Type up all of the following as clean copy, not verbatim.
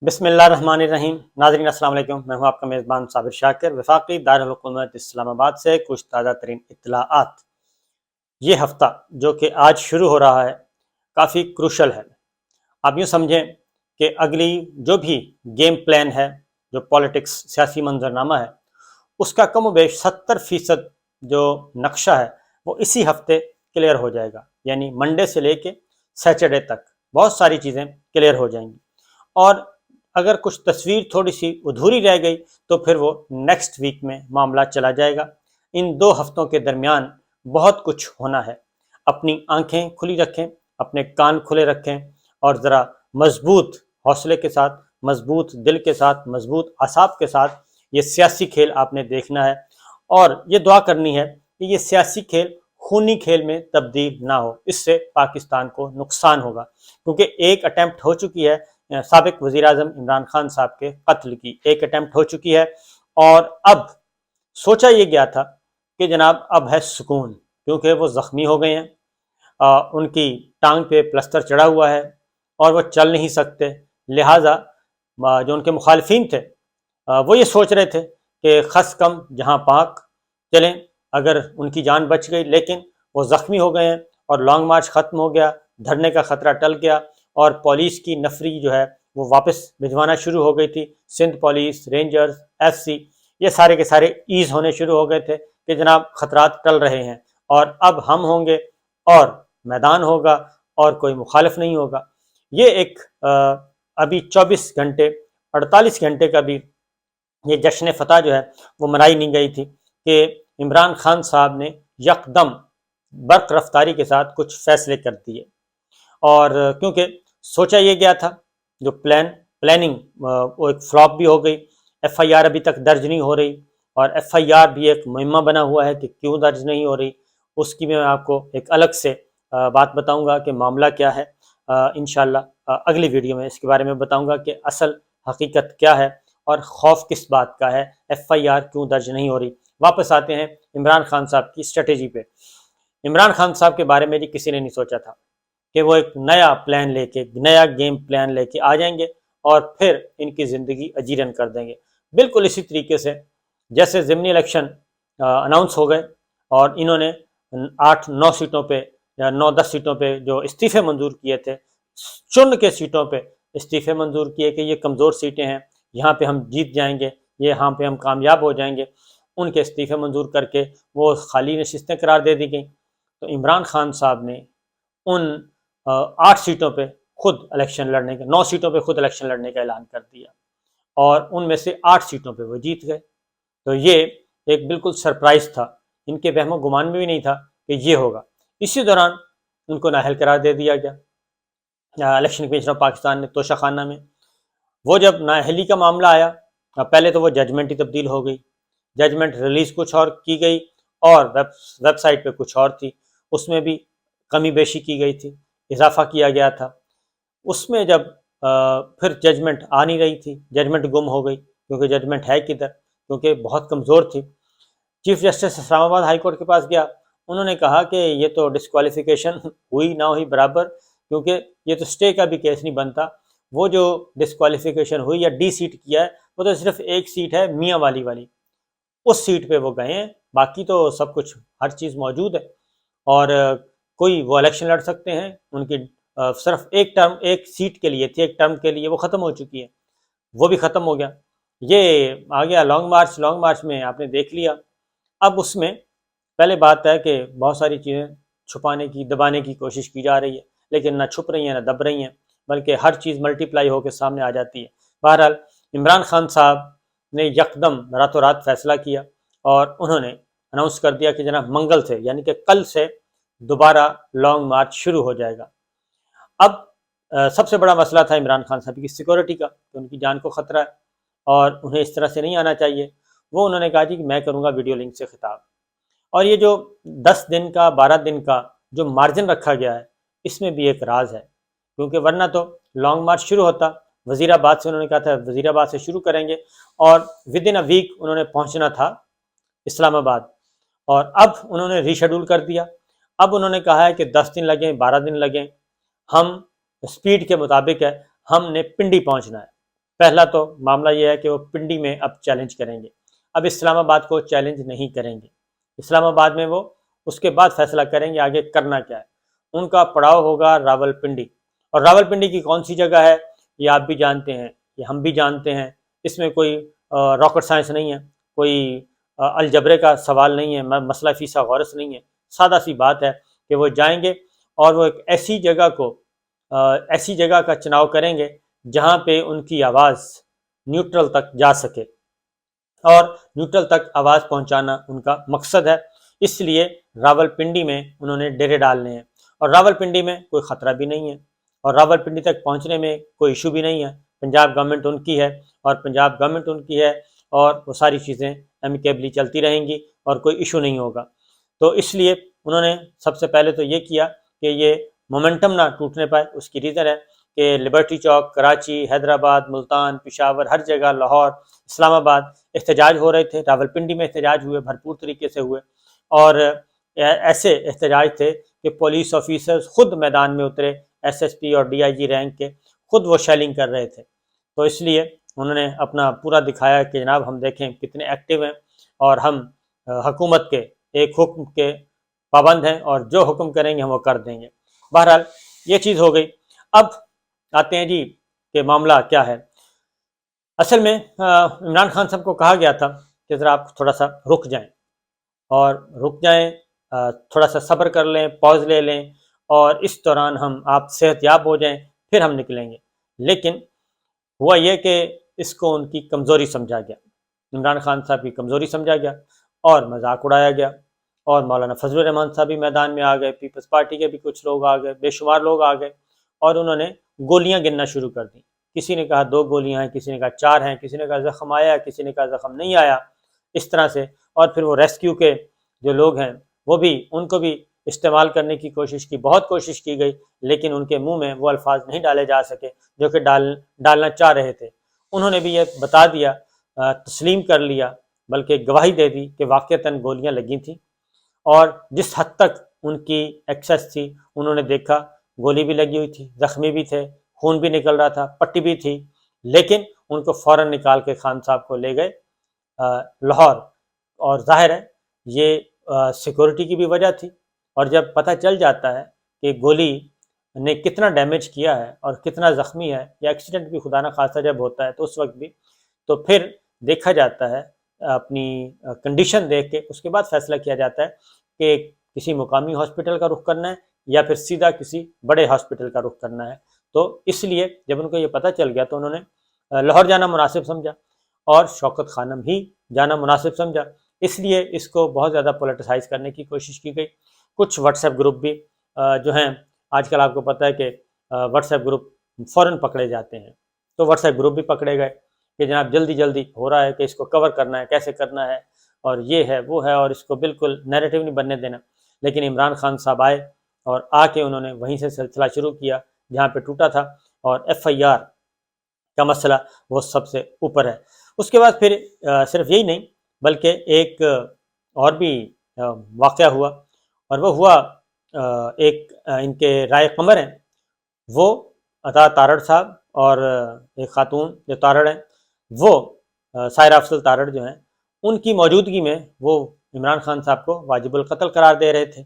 بسم اللہ الرحمن الرحیم۔ ناظرین السلام علیکم، میں ہوں آپ کا میزبان صابر شاکر، وفاقی دارالحکومت اسلام آباد سے کچھ تازہ ترین اطلاعات۔ یہ ہفتہ جو کہ آج شروع ہو رہا ہے کافی کروشل ہے۔ آپ یوں سمجھیں کہ اگلی جو بھی گیم پلان ہے، جو پالیٹکس سیاسی منظرنامہ ہے، اس کا کم و بیش 70% جو نقشہ ہے وہ اسی ہفتے کلیئر ہو جائے گا، یعنی منڈے سے لے کے سیٹرڈے تک بہت ساری چیزیں کلیئر ہو جائیں گی، اور اگر کچھ تصویر تھوڑی سی ادھوری رہ گئی تو پھر وہ نیکسٹ ویک میں معاملہ چلا جائے گا۔ ان 2 ہفتوں کے درمیان بہت کچھ ہونا ہے۔ اپنی آنکھیں کھلی رکھیں، اپنے کان کھلے رکھیں، اور ذرا مضبوط حوصلے کے ساتھ، مضبوط دل کے ساتھ، مضبوط اعصاب کے ساتھ یہ سیاسی کھیل آپ نے دیکھنا ہے، اور یہ دعا کرنی ہے کہ یہ سیاسی کھیل خونی کھیل میں تبدیل نہ ہو۔ اس سے پاکستان کو نقصان ہوگا، کیونکہ ایک اٹیمپٹ ہو چکی ہے سابق وزیر اعظم عمران خان صاحب کے قتل کی، ایک اٹیمپٹ ہو چکی ہے، اور اب سوچا یہ گیا تھا کہ جناب اب ہے سکون، کیونکہ وہ زخمی ہو گئے ہیں، ان کی ٹانگ پہ پلستر چڑھا ہوا ہے اور وہ چل نہیں سکتے، لہٰذا جو ان کے مخالفین تھے وہ یہ سوچ رہے تھے کہ خس کم جہاں پاک، چلیں اگر ان کی جان بچ گئی، لیکن وہ زخمی ہو گئے ہیں اور لانگ مارچ ختم ہو گیا، دھرنے کا خطرہ ٹل گیا، اور پولیس کی نفری جو ہے وہ واپس بھجوانا شروع ہو گئی تھی۔ Sindh police, rangers, F C, یہ سارے کے سارے ایز ہونے شروع ہو گئے تھے کہ جناب خطرات ٹل رہے ہیں، اور اب ہم ہوں گے اور میدان ہوگا اور کوئی مخالف نہیں ہوگا۔ یہ ایک ابھی 24 گھنٹے 48 گھنٹے کا بھی یہ جشن فتح جو ہے وہ منائی نہیں گئی تھی کہ عمران خان صاحب نے یکدم برق رفتاری کے ساتھ کچھ فیصلے کر دیے، اور کیونکہ سوچا یہ گیا تھا جو پلاننگ وہ ایک فلاپ بھی ہو گئی۔ ایف آئی آر ابھی تک درج نہیں ہو رہی، اور ایف آئی آر بھی ایک مہمہ بنا ہوا ہے کہ کیوں درج نہیں ہو رہی، اس کی میں آپ کو ایک الگ سے بات بتاؤں گا کہ معاملہ کیا ہے۔ انشاءاللہ اگلی ویڈیو میں اس کے بارے میں بتاؤں گا کہ اصل حقیقت کیا ہے اور خوف کس بات کا ہے، ایف آئی آر کیوں درج نہیں ہو رہی۔ واپس آتے ہیں عمران خان صاحب کی اسٹریٹجی پہ۔ عمران خان صاحب کے بارے میں کسی نے نہیں سوچا تھا کہ وہ ایک نیا پلان لے کے، نیا گیم پلان لے کے آ جائیں گے اور پھر ان کی زندگی اجیرن کر دیں گے۔ بالکل اسی طریقے سے جیسے ضمنی الیکشن اناؤنس ہو گئے اور انہوں نے 8-9 سیٹوں پہ یا 9-10 سیٹوں پہ جو استعفے منظور کیے تھے، چن کے سیٹوں پہ استعفے منظور کیے کہ یہ کمزور سیٹیں ہیں، یہاں پہ ہم جیت جائیں گے، یہاں پہ ہم کامیاب ہو جائیں گے، ان کے استعفے منظور کر کے وہ خالی نشستیں قرار دے دی گئیں۔ تو عمران خان صاحب نے ان 8 سیٹوں پہ خود الیکشن لڑنے کا، 9 سیٹوں پہ خود الیکشن لڑنے کا اعلان کر دیا، اور ان میں سے 8 سیٹوں پہ وہ جیت گئے۔ تو یہ ایک بالکل سرپرائز تھا، ان کے وہم و گمان میں بھی نہیں تھا کہ یہ ہوگا۔ اسی دوران ان کو نااہل قرار دے دیا گیا الیکشن کمیشن آف پاکستان نے توشہ خانہ میں۔ وہ جب نااہلی کا معاملہ آیا، پہلے تو وہ ججمنٹ ہی تبدیل ہو گئی، ججمنٹ ریلیز کچھ اور کی گئی اور ویب سائٹ پہ کچھ اور تھی، اس میں بھی کمی بیشی کی گئی تھی، اضافہ کیا گیا تھا۔ اس میں جب پھر ججمنٹ آ نہیں رہی تھی، ججمنٹ گم ہو گئی، کیونکہ ججمنٹ ہے کدھر، کیونکہ بہت کمزور تھی۔ چیف جسٹس اسلام آباد ہائی کورٹ کے پاس گیا، انہوں نے کہا کہ یہ تو ڈسکوالیفیکیشن ہوئی نہ ہوئی برابر، کیونکہ یہ تو سٹے کا بھی کیس نہیں بنتا، وہ جو ڈسکوالیفیکیشن ہوئی یا ڈی سیٹ کیا ہے وہ تو صرف ایک سیٹ ہے میاں والی اس سیٹ پہ وہ گئے ہیں، باقی تو سب کچھ ہر چیز موجود ہے، اور کوئی وہ الیکشن لڑ سکتے ہیں، ان کی صرف ایک ٹرم ایک سیٹ کے لیے تھی، ایک ٹرم کے لیے، وہ ختم ہو چکی ہے، وہ بھی ختم ہو گیا۔ یہ آ گیا لانگ مارچ میں آپ نے دیکھ لیا۔ اب اس میں پہلے بات ہے کہ بہت ساری چیزیں چھپانے کی، دبانے کی کوشش کی جا رہی ہے، لیکن نہ چھپ رہی ہیں نہ دب رہی ہیں، بلکہ ہر چیز ملٹی پلائی ہو کے سامنے آ جاتی ہے۔ بہرحال عمران خان صاحب نے یکدم راتوں رات فیصلہ کیا اور انہوں نے اناؤنس کر دیا کہ جناب منگل سے، یعنی کہ کل سے دوبارہ لانگ مارچ شروع ہو جائے گا۔ اب سب سے بڑا مسئلہ تھا عمران خان صاحب کی سیکورٹی کا، کہ ان کی جان کو خطرہ ہے اور انہیں اس طرح سے نہیں آنا چاہیے۔ وہ انہوں نے کہا جی کہ میں کروں گا ویڈیو لنک سے خطاب، اور یہ جو 10 دن کا 12 دن کا جو مارجن رکھا گیا ہے، اس میں بھی ایک راز ہے، کیونکہ ورنہ تو لانگ مارچ شروع ہوتا وزیر آباد سے، انہوں نے کہا تھا وزیر آباد سے شروع کریں گے، اور ود ان اے ویک انہوں نے پہنچنا تھا اسلام آباد، اور اب انہوں نے ری شیڈول کر دیا۔ اب انہوں نے کہا ہے کہ 10 دن لگیں 12 دن لگیں، ہم سپیڈ کے مطابق ہے، ہم نے پنڈی پہنچنا ہے۔ پہلا تو معاملہ یہ ہے کہ وہ پنڈی میں اب چیلنج کریں گے، اب اسلام آباد کو چیلنج نہیں کریں گے۔ اسلام آباد میں وہ اس کے بعد فیصلہ کریں گے آگے کرنا کیا ہے۔ ان کا پڑاؤ ہوگا راول پنڈی، اور راول پنڈی کی کون سی جگہ ہے یہ آپ بھی جانتے ہیں، یہ ہم بھی جانتے ہیں، اس میں کوئی راکٹ سائنس نہیں ہے، کوئی الجبرے کا سوال نہیں ہے، مسئلہ فیثاغورس نہیں ہے، سادہ سی بات ہے کہ وہ جائیں گے اور وہ ایک ایسی جگہ کا چناؤ کریں گے جہاں پہ ان کی آواز نیوٹرل تک جا سکے، اور نیوٹرل تک آواز پہنچانا ان کا مقصد ہے۔ اس لیے راول پنڈی میں انہوں نے ڈیرے ڈالنے ہیں، اور راول پنڈی میں کوئی خطرہ بھی نہیں ہے، اور راول پنڈی تک پہنچنے میں کوئی ایشو بھی نہیں ہے۔ پنجاب گورنمنٹ ان کی ہے، اور وہ ساری چیزیں امیکیبلی چلتی رہیں گی اور کوئی ایشو نہیں ہوگا۔ تو اس لیے انہوں نے سب سے پہلے تو یہ کیا کہ یہ مومنٹم نہ ٹوٹنے پائے۔ اس کی ریزن ہے کہ لبرٹی چوک، کراچی، حیدرآباد، ملتان، پشاور، ہر جگہ، لاہور، اسلام آباد احتجاج ہو رہے تھے، راول پنڈی میں احتجاج ہوئے، بھرپور طریقے سے ہوئے، اور ایسے احتجاج تھے کہ پولیس آفیسرز خود میدان میں اترے، ایس ایس پی اور ڈی آئی جی رینک کے خود وہ شیلنگ کر رہے تھے۔ تو اس لیے انہوں نے اپنا پورا دکھایا کہ جناب ہم دیکھیں کتنے ایکٹیو ہیں، اور ہم حکومت کے ایک حکم کے پابند ہیں، اور جو حکم کریں گے ہم وہ کر دیں گے۔ بہرحال یہ چیز ہو گئی۔ اب آتے ہیں جی کہ معاملہ کیا ہے۔ اصل میں عمران خان صاحب کو کہا گیا تھا کہ ذرا آپ تھوڑا سا رک جائیں، تھوڑا سا صبر کر لیں، پاز لے لیں، اور اس دوران آپ صحت یاب ہو جائیں، پھر ہم نکلیں گے۔ لیکن ہوا یہ کہ اس کو ان کی کمزوری سمجھا گیا، عمران خان صاحب کی کمزوری سمجھا گیا اور مذاق اڑایا گیا، اور مولانا فضل الرحمان صاحب بھی میدان میں آ گئے، پیپلز پارٹی کے بھی کچھ لوگ آ گئے، بے شمار لوگ آ گئے، اور انہوں نے گولیاں گننا شروع کر دیں۔ کسی نے کہا 2 گولیاں ہیں، کسی نے کہا 4 ہیں، کسی نے کہا زخم آیا، کسی نے کہا زخم نہیں آیا، اس طرح سے۔ اور پھر وہ ریسکیو کے جو لوگ ہیں وہ بھی، ان کو بھی استعمال کرنے کی کوشش کی، بہت کوشش کی گئی، لیکن ان کے منہ میں وہ الفاظ نہیں ڈالے جا سکے جو کہ ڈالنا چاہ رہے تھے۔ انہوں نے بھی یہ بتا دیا، تسلیم کر لیا، بلکہ گواہی دے دی کہ واقعتاً گولیاں لگی تھیں، اور جس حد تک ان کی ایکسیس تھی انہوں نے دیکھا گولی بھی لگی ہوئی تھی، زخمی بھی تھے، خون بھی نکل رہا تھا، پٹی بھی تھی، لیکن ان کو فوراً نکال کے خان صاحب کو لے گئے لاہور۔ اور ظاہر ہے یہ سیکورٹی کی بھی وجہ تھی، اور جب پتہ چل جاتا ہے کہ گولی نے کتنا ڈیمیج کیا ہے اور کتنا زخمی ہے، یا ایکسیڈنٹ بھی خدا نہ خواستہ جب ہوتا ہے تو اس وقت بھی، تو پھر دیکھا جاتا ہے اپنی کنڈیشن دیکھ کے اس کے بعد فیصلہ کیا جاتا ہے کہ کسی مقامی ہاسپٹل کا رخ کرنا ہے یا پھر سیدھا کسی بڑے ہاسپٹل کا رخ کرنا ہے۔ تو اس لیے جب ان کو یہ پتہ چل گیا تو انہوں نے لاہور جانا مناسب سمجھا، اور شوکت خانم ہی جانا مناسب سمجھا۔ اس لیے اس کو بہت زیادہ پولیٹیسائز کرنے کی کوشش کی گئی۔ کچھ واٹس ایپ گروپ بھی جو ہیں، آج کل آپ کو پتہ ہے کہ واٹس ایپ گروپ فوراً پکڑے جاتے ہیں، تو واٹس ایپ گروپ بھی پکڑے گئے کہ جناب جلدی جلدی ہو رہا ہے کہ اس کو کور کرنا ہے، کیسے کرنا ہے، اور یہ ہے وہ ہے، اور اس کو بالکل نیریٹو نہیں بننے دینا۔ لیکن عمران خان صاحب آئے، اور آ کے انہوں نے وہیں سے سلسلہ شروع کیا جہاں پہ ٹوٹا تھا، اور ایف آئی آر کا مسئلہ وہ سب سے اوپر ہے۔ اس کے بعد پھر صرف یہی نہیں بلکہ ایک اور بھی واقعہ ہوا، اور وہ ہوا ایک ان کے رائے قمر ہیں، وہ عطا تارڑ صاحب، اور ایک خاتون جو تارڑ ہیں، وہ سائرہ افضل تارڑ جو ہیں، ان کی موجودگی میں وہ عمران خان صاحب کو واجب القتل قرار دے رہے تھے،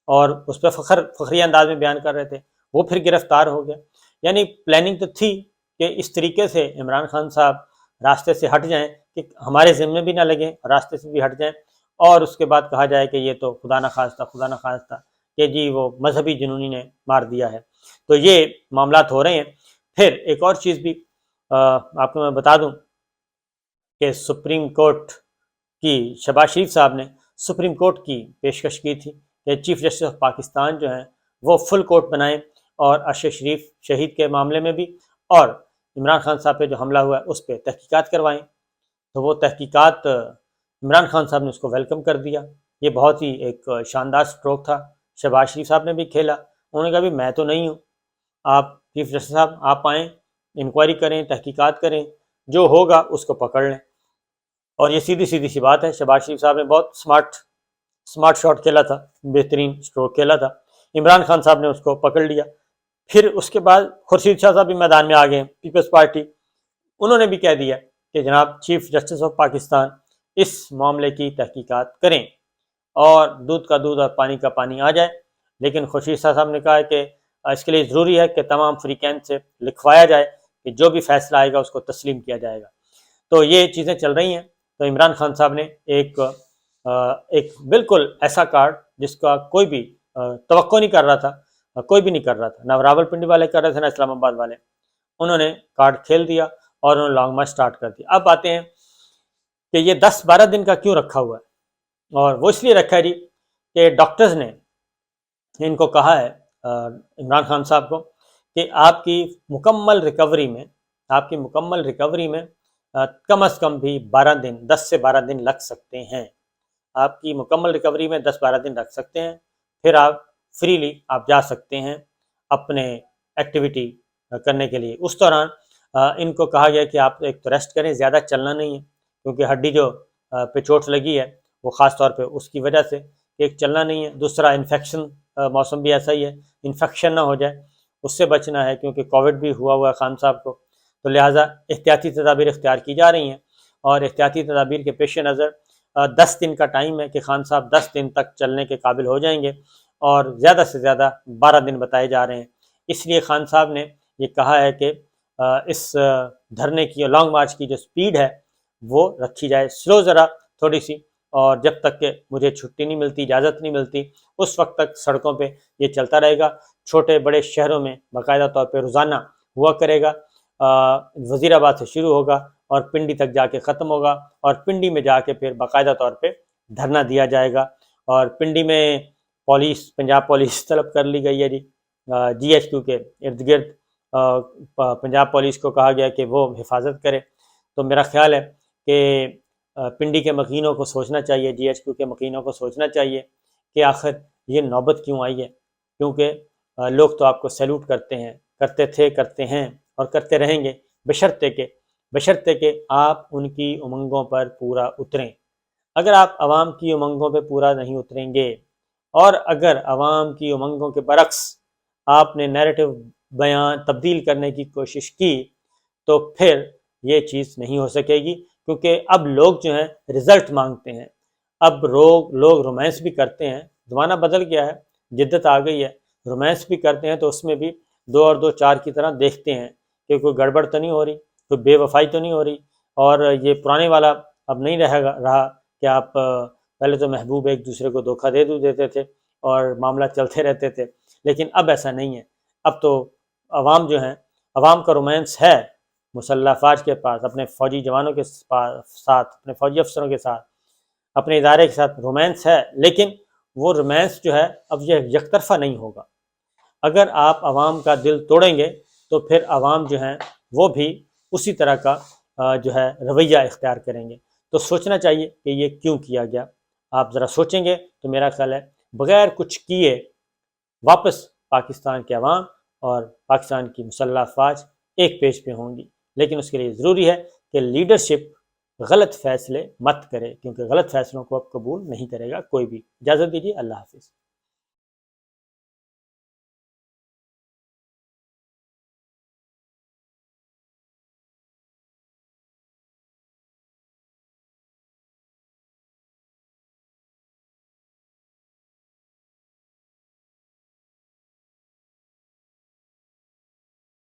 اور اس پہ فخری انداز میں بیان کر رہے تھے۔ وہ پھر گرفتار ہو گیا۔ یعنی پلاننگ تو تھی کہ اس طریقے سے عمران خان صاحب راستے سے ہٹ جائیں کہ ہمارے ذمے بھی نہ لگیں، راستے سے بھی ہٹ جائیں، اور اس کے بعد کہا جائے کہ یہ تو خدا نہ خواستہ کہ جی وہ مذہبی جنونی نے مار دیا ہے۔ تو یہ معاملات ہو رہے ہیں۔ پھر ایک اور چیز بھی آپ کو میں بتا دوں کہ سپریم کورٹ کی شہباز شریف صاحب نے سپریم کورٹ کی پیشکش کی تھی کہ چیف جسٹس آف پاکستان جو ہیں وہ فل کورٹ بنائیں، اور ارشد شریف شہید کے معاملے میں بھی، اور عمران خان صاحب پہ جو حملہ ہوا ہے اس پہ تحقیقات کروائیں۔ تو وہ تحقیقات عمران خان صاحب نے اس کو ویلکم کر دیا۔ یہ بہت ہی ایک شاندار سٹروک تھا، شہباز شریف صاحب نے بھی کھیلا۔ انہوں نے کہا بھی میں تو نہیں ہوں، آپ چیف جسٹس صاحب آپ آئیں، انکوائری کریں، تحقیقات کریں، جو ہوگا اس کو پکڑ لیں۔ اور یہ سیدھی سی بات ہے، شہباز شریف صاحب نے بہت سمارٹ شاٹ کھیلا تھا، بہترین سٹروک کھیلا تھا، عمران خان صاحب نے اس کو پکڑ لیا۔ پھر اس کے بعد خورشید شاہ صاحب بھی میدان میں آ گئے، پیپلز پارٹی، انہوں نے بھی کہہ دیا کہ جناب چیف جسٹس آف پاکستان اس معاملے کی تحقیقات کریں اور دودھ کا دودھ اور پانی کا پانی آ جائے، لیکن خورشید صاحب نے کہا کہ اس کے لیے ضروری ہے کہ تمام فریقین سے لکھوایا جائے کہ جو بھی فیصلہ آئے گا اس کو تسلیم کیا جائے گا۔ تو یہ چیزیں چل رہی ہیں۔ تو عمران خان صاحب نے ایک بالکل ایسا کارڈ جس کا کوئی بھی توقع نہیں کر رہا تھا، کوئی بھی نہیں کر رہا تھا، نہ راول پنڈی والے کر رہے تھے نہ اسلام آباد والے، انہوں نے کارڈ کھیل دیا اور انہوں نے لانگ مارچ سٹارٹ کر دیا۔ اب آتے ہیں کہ یہ 10-12 دن کا کیوں رکھا ہوا ہے، اور وہ اس لیے رکھا ہے جی کہ ڈاکٹرز نے ان کو کہا ہے عمران خان صاحب کو کہ آپ کی مکمل ریکوری میں کم از کم بھی 10 سے 12 دن لگ سکتے ہیں۔ آپ کی مکمل ریکوری میں 10-12 دن رکھ سکتے ہیں، پھر آپ فریلی آپ جا سکتے ہیں اپنے ایکٹیویٹی کرنے کے لیے۔ اس دوران ان کو کہا گیا کہ آپ ایک تو ریسٹ کریں، زیادہ چلنا نہیں ہے، کیونکہ ہڈی جو پہ چوٹ لگی ہے وہ خاص طور پہ اس کی وجہ سے کہ ایک چلنا نہیں ہے، دوسرا انفیکشن، موسم بھی ایسا ہی ہے، انفیکشن نہ ہو جائے اس سے بچنا ہے، کیونکہ کووڈ بھی ہوا ہے خان صاحب کو، تو لہٰذا احتیاطی تدابیر اختیار کی جا رہی ہیں، اور احتیاطی تدابیر کے پیش نظر 10 دن کا ٹائم ہے کہ خان صاحب 10 دن تک چلنے کے قابل ہو جائیں گے، اور زیادہ سے زیادہ 12 دن بتائے جا رہے ہیں۔ اس لیے خان صاحب نے یہ کہا ہے کہ اس دھرنے کی اور لانگ مارچ کی جو سپیڈ ہے وہ رکھی جائے سلو ذرا تھوڑی سی، اور جب تک کہ مجھے چھٹی نہیں ملتی، اجازت نہیں ملتی، اس وقت تک سڑکوں پہ یہ چلتا رہے گا۔ چھوٹے بڑے شہروں میں باقاعدہ طور پہ روزانہ ہوا کرے گا، وزیر آباد سے شروع ہوگا اور پنڈی تک جا کے ختم ہوگا، اور پنڈی میں جا کے پھر باقاعدہ طور پہ دھرنا دیا جائے گا۔ اور پنڈی میں پنجاب پولیس طلب کر لی گئی ہے جی ایچ کیو کے ارد گرد پنجاب پولیس کو کہا گیا کہ وہ حفاظت کرے۔ تو میرا خیال ہے کہ پنڈی کے مکینوں کو سوچنا چاہیے، جی ایچ کیو کے مکینوں کو سوچنا چاہیے کہ آخر یہ نوبت کیوں آئی ہے، کیونکہ لوگ تو آپ کو سیلوٹ کرتے ہیں، کرتے تھے، کرتے ہیں اور کرتے رہیں گے، بشرطے کہ آپ ان کی امنگوں پر پورا اتریں۔ اگر آپ عوام کی امنگوں پہ پورا نہیں اتریں گے، اور اگر عوام کی امنگوں کے برعکس آپ نے نیریٹو بیان تبدیل کرنے کی کوشش کی تو پھر یہ چیز نہیں ہو سکے گی، کیونکہ اب لوگ جو ہیں رزلٹ مانگتے ہیں، اب لوگ رومانس بھی کرتے ہیں، زمانہ بدل گیا ہے، جدت آ گئی ہے، رومانس بھی کرتے ہیں تو اس میں بھی 2 اور 2 4 کی طرح دیکھتے ہیں کہ کوئی گڑبڑ تو نہیں ہو رہی، کوئی بے وفائی تو نہیں ہو رہی، اور یہ پرانے والا اب نہیں رہا کہ آپ پہلے تو محبوب ایک دوسرے کو دھوکہ دیتے تھے اور معاملہ چلتے رہتے تھے، لیکن اب ایسا نہیں ہے۔ اب تو عوام جو ہیں، عوام کا رومانس ہے مسلح افواج کے پاس، اپنے فوجی جوانوں کے ساتھ، اپنے فوجی افسروں کے ساتھ، اپنے ادارے کے ساتھ رومانس ہے، لیکن وہ رومانس جو ہے اب یہ یک طرفہ نہیں ہوگا۔ اگر آپ عوام کا دل توڑیں گے تو پھر عوام جو ہیں وہ بھی اسی طرح کا جو ہے رویہ اختیار کریں گے۔ تو سوچنا چاہیے کہ یہ کیوں کیا گیا۔ آپ ذرا سوچیں گے تو میرا خیال ہے بغیر کچھ کیے واپس پاکستان کے عوام اور پاکستان کی مسلح افواج ایک پیج پہ ہوں گی، لیکن اس کے لیے ضروری ہے کہ لیڈرشپ غلط فیصلے مت کرے، کیونکہ غلط فیصلوں کو اب قبول نہیں کرے گا کوئی بھی۔ اجازت دیجیے، اللہ حافظ۔